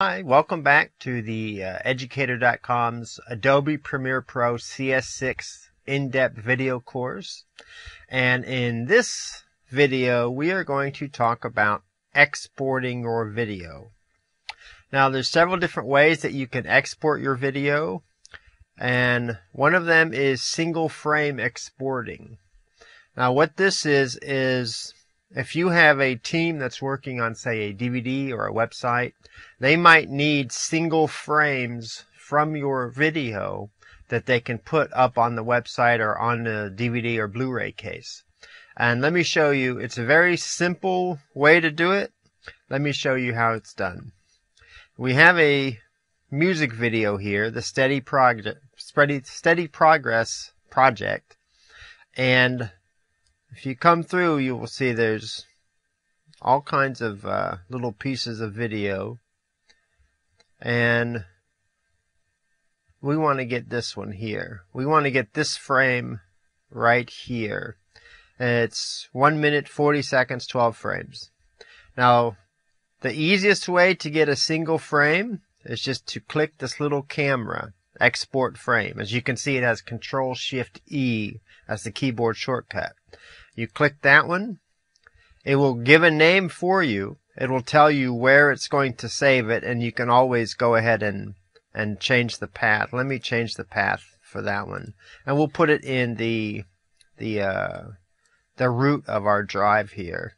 Hi, welcome back to the Educator.com's Adobe Premiere Pro CS6 in-depth video course. And in this video, we are going to talk about exporting your video. Now, there's several different ways that you can export your video, and one of them is single frame exporting. Now, what this is if you have a team that's working on, say, a DVD or a website, they might need single frames from your video that they can put up on the website or on the DVD or Blu-ray case. And let me show you, it's a very simple way to do it. Let me show you how it's done. We have a music video here, the Steady Progress project, and if you come through, you will see there's all kinds of little pieces of video. And we want to get this one here. We want to get this frame right here. It's 1 minute, 40 seconds, 12 frames. Now, the easiest way to get a single frame is just to click this little camera, export frame. As you can see, it has Control-Shift-E as the keyboard shortcut. You click that one, it will give a name for you. It will tell you where it's going to save it, and you can always go ahead and change the path. Let me change the path for that one, and we'll put it in the root of our drive here,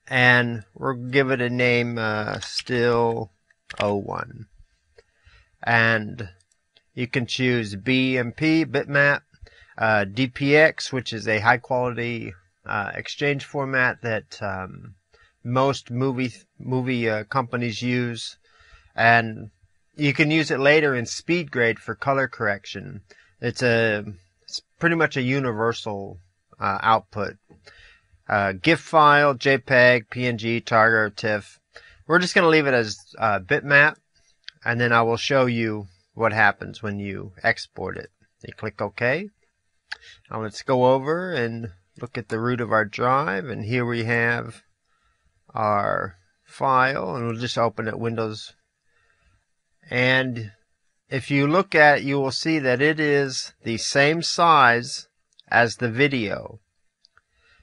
and we'll give it a name still 01, and you can choose BMP bitmap. DPX, which is a high quality exchange format that most movie companies use, and you can use it later in speed grade for color correction. It's pretty much a universal output. GIF file, JPEG, PNG, Target, or TIFF. We're just going to leave it as bitmap, and then I will show you what happens when you export it. You click OK. Now let's go over and look at the root of our drive, and here we have our file, and we'll just open it, Windows. And if you look at it, you will see that it is the same size as the video.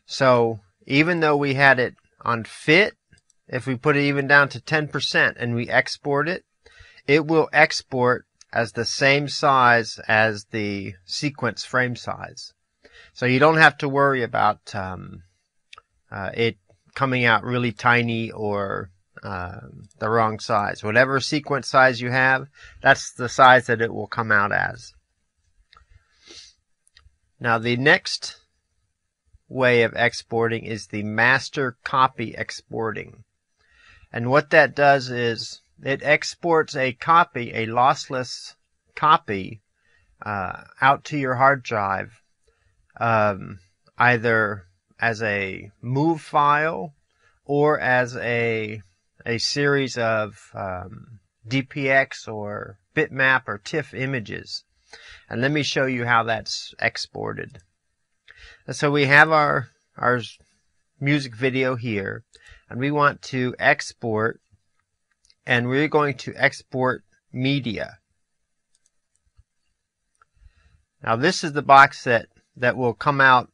So even though we had it on fit, if we put it even down to 10% and we export it, it will export as the same size as the sequence frame size. So you don't have to worry about it coming out really tiny or the wrong size. Whatever sequence size you have, that's the size that it will come out as. Now the next way of exporting is the master copy exporting. And what that does is it exports a copy, a lossless copy, out to your hard drive, either as a MOV file or as a series of DPX or bitmap or TIFF images. And let me show you how that's exported. And so we have our music video here, and we want to export, and we're going to export media. Now this is the box that will come out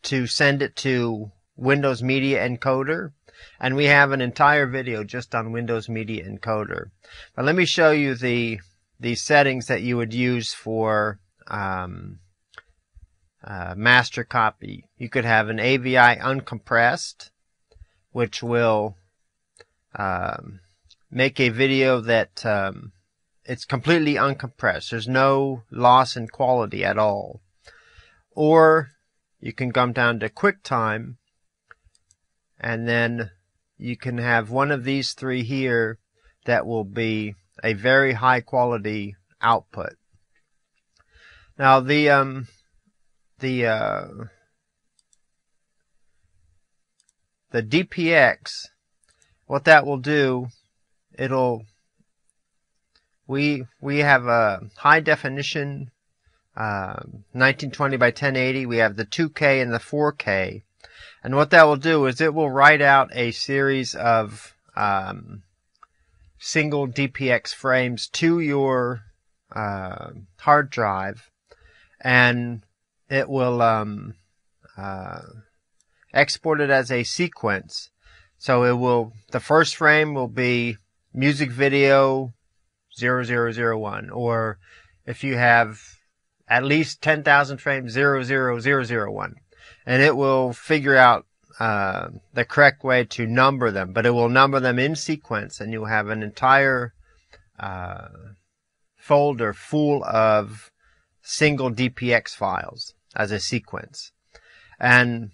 to send it to Windows Media Encoder, and we have an entire video just on Windows Media Encoder. But let me show you the settings that you would use for master copy. You could have an AVI uncompressed, which will make a video that it's completely uncompressed. There's no loss in quality at all. Or you can come down to QuickTime, and then you can have one of these three here that will be a very high quality output. Now the DPX, what that will do, we have a high definition 1920 by 1080. We have the 2K and the 4K, and what that will do is it will write out a series of single DPX frames to your hard drive, and it will export it as a sequence. So it will, the first frame will be music video 0001, or if you have at least 10,000 frames, 00001, and it will figure out the correct way to number them, but it will number them in sequence, and you'll have an entire folder full of single DPX files as a sequence. And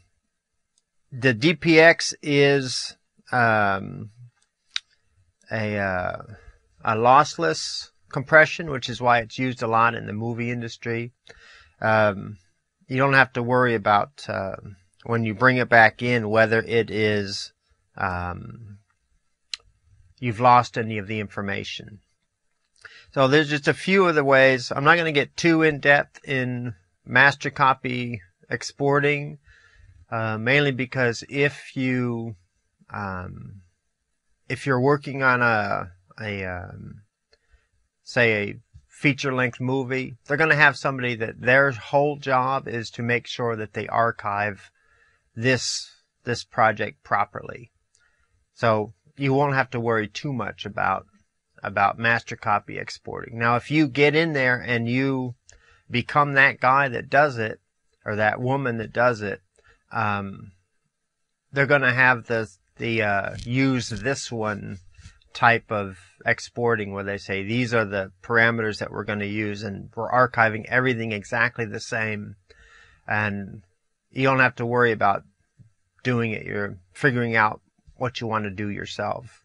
the DPX is a lossless compression, which is why it's used a lot in the movie industry. You don't have to worry about when you bring it back in whether it is you've lost any of the information. So there's just a few of the ways. I'm not going to get too in depth in master copy exporting, mainly because if you're working on say a feature-length movie, they're going to have somebody that their whole job is to make sure that they archive this project properly. So you won't have to worry too much about master copy exporting. Now, if you get in there and you become that guy that does it, or that woman that does it, they're going to have the use this one type of exporting where they say these are the parameters that we're going to use, and we're archiving everything exactly the same, and you don't have to worry about doing it. You're figuring out what you want to do yourself.